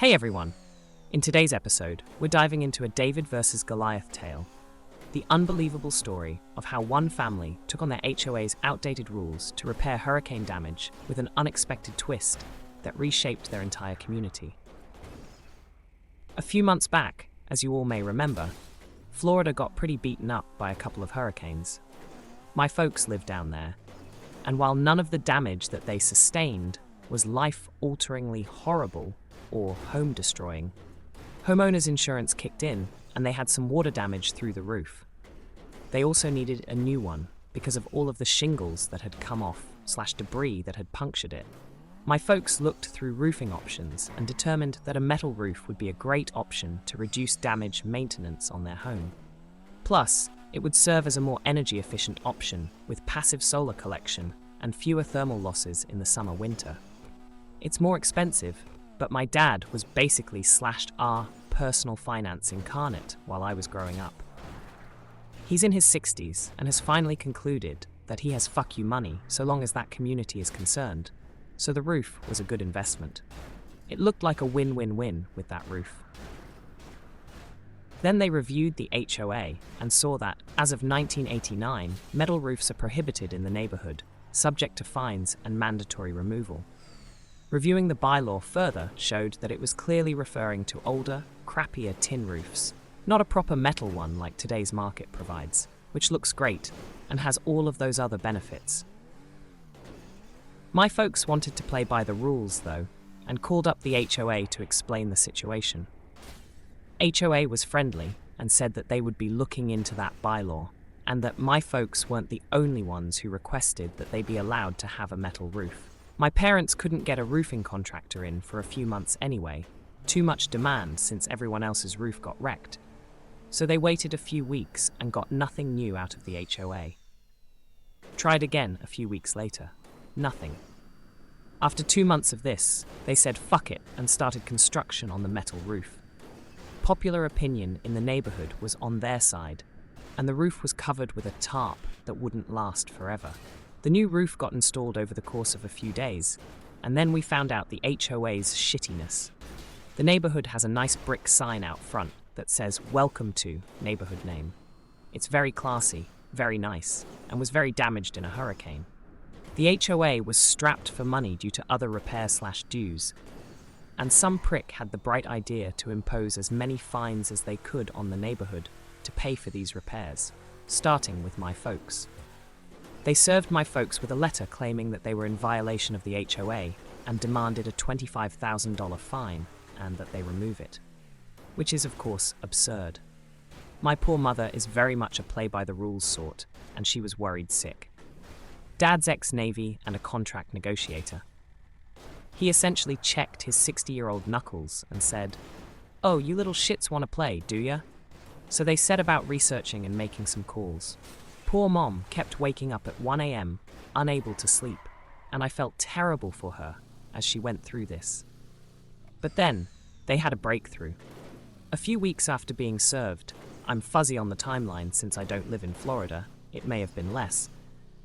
Hey everyone! In today's episode, we're diving into a David versus Goliath tale. The unbelievable story of how one family took on their HOA's outdated rules to repair hurricane damage with an unexpected twist that reshaped their entire community. A few months back, as you all may remember, Florida got pretty beaten up by a couple of hurricanes. My folks live down there, and while none of the damage that they sustained was life-alteringly horrible or home-destroying, homeowners insurance kicked in and they had some water damage through the roof. They also needed a new one because of all of the shingles that had come off / debris that had punctured it. My folks looked through roofing options and determined that a metal roof would be a great option to reduce damage maintenance on their home. Plus, it would serve as a more energy-efficient option with passive solar collection and fewer thermal losses in the summer-winter. It's more expensive, but my dad was basically /our personal finance incarnate while I was growing up. He's in his 60s and has finally concluded that he has fuck you money so long as that community is concerned, so the roof was a good investment. It looked like a win-win-win with that roof. Then they reviewed the HOA and saw that, as of 1989, metal roofs are prohibited in the neighborhood, subject to fines and mandatory removal. Reviewing the bylaw further showed that it was clearly referring to older, crappier tin roofs, not a proper metal one like today's market provides, which looks great and has all of those other benefits. My folks wanted to play by the rules, though, and called up the HOA to explain the situation. HOA was friendly and said that they would be looking into that bylaw, and that my folks weren't the only ones who requested that they be allowed to have a metal roof. My parents couldn't get a roofing contractor in for a few months anyway, too much demand since everyone else's roof got wrecked. So they waited a few weeks and got nothing new out of the HOA. Tried again a few weeks later. Nothing. After 2 months of this, they said fuck it and started construction on the metal roof. Popular opinion in the neighborhood was on their side, and the roof was covered with a tarp that wouldn't last forever. The new roof got installed over the course of a few days, and then we found out the HOA's shittiness. The neighborhood has a nice brick sign out front that says "Welcome to" neighborhood name. It's very classy, very nice, and was very damaged in a hurricane. The HOA was strapped for money due to other repair/dues, and some prick had the bright idea to impose as many fines as they could on the neighborhood to pay for these repairs, starting with my folks. They served my folks with a letter claiming that they were in violation of the HOA and demanded a $25,000 fine and that they remove it, which is of course absurd. My poor mother is very much a play-by-the-rules sort, and she was worried sick. Dad's ex-Navy and a contract negotiator. He essentially checked his 60-year-old knuckles and said, "Oh, you little shits want to play, do ya?" So they set about researching and making some calls. Poor Mom kept waking up at 1 a.m., unable to sleep, and I felt terrible for her as she went through this. But then, they had a breakthrough. A few weeks after being served, I'm fuzzy on the timeline since I don't live in Florida, it may have been less,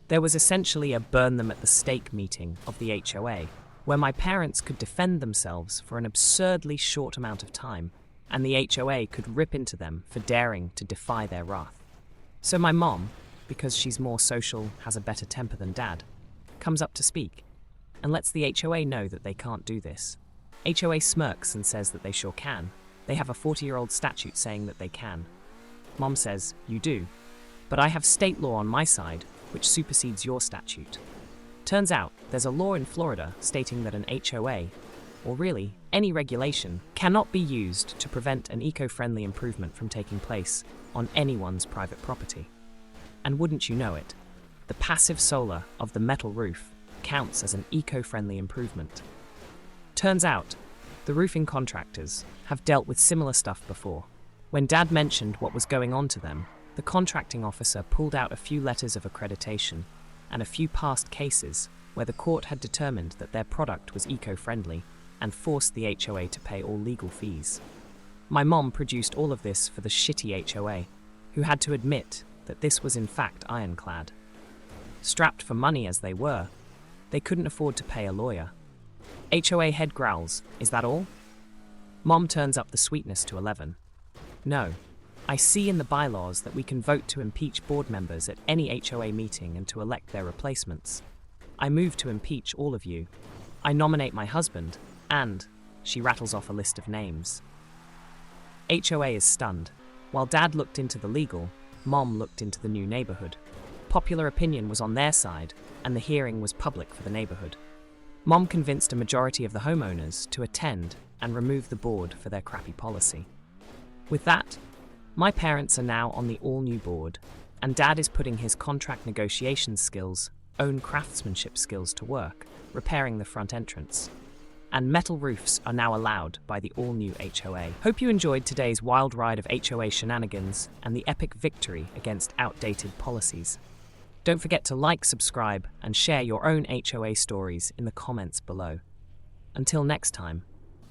there was essentially a burn-them-at-the-stake meeting of the HOA, where my parents could defend themselves for an absurdly short amount of time, and the HOA could rip into them for daring to defy their wrath. So my mom, because she's more social, has a better temper than Dad, comes up to speak, and lets the HOA know that they can't do this. HOA smirks and says that they sure can. They have a 40-year-old statute saying that they can. Mom says, "You do, but I have state law on my side, which supersedes your statute." Turns out, there's a law in Florida stating that an HOA, or really, any regulation, cannot be used to prevent an eco-friendly improvement from taking place on anyone's private property. And wouldn't you know it, the passive solar of the metal roof counts as an eco-friendly improvement. Turns out, the roofing contractors have dealt with similar stuff before. When Dad mentioned what was going on to them, the contracting officer pulled out a few letters of accreditation and a few past cases where the court had determined that their product was eco-friendly and forced the HOA to pay all legal fees. My mom produced all of this for the shitty HOA, who had to admit that this was in fact ironclad. Strapped for money as they were, they couldn't afford to pay a lawyer. HOA head growls, "Is that all?" Mom turns up the sweetness to 11. No, I see in the bylaws that we can vote to impeach board members at any HOA meeting and to elect their replacements. I move to impeach all of you. I nominate my husband, and she rattles off a list of names. HOA is stunned. While Dad looked into the legal, Mom looked into the new neighborhood. Popular opinion was on their side, and the hearing was public for the neighborhood. Mom convinced a majority of the homeowners to attend and remove the board for their crappy policy. With that, my parents are now on the all-new board, and Dad is putting his contract negotiation skills, own craftsmanship skills to work, repairing the front entrance. And metal roofs are now allowed by the all-new HOA. Hope you enjoyed today's wild ride of HOA shenanigans and the epic victory against outdated policies. Don't forget to like, subscribe, and share your own HOA stories in the comments below. Until next time,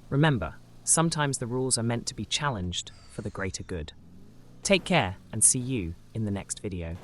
remember, sometimes the rules are meant to be challenged for the greater good. Take care and see you in the next video.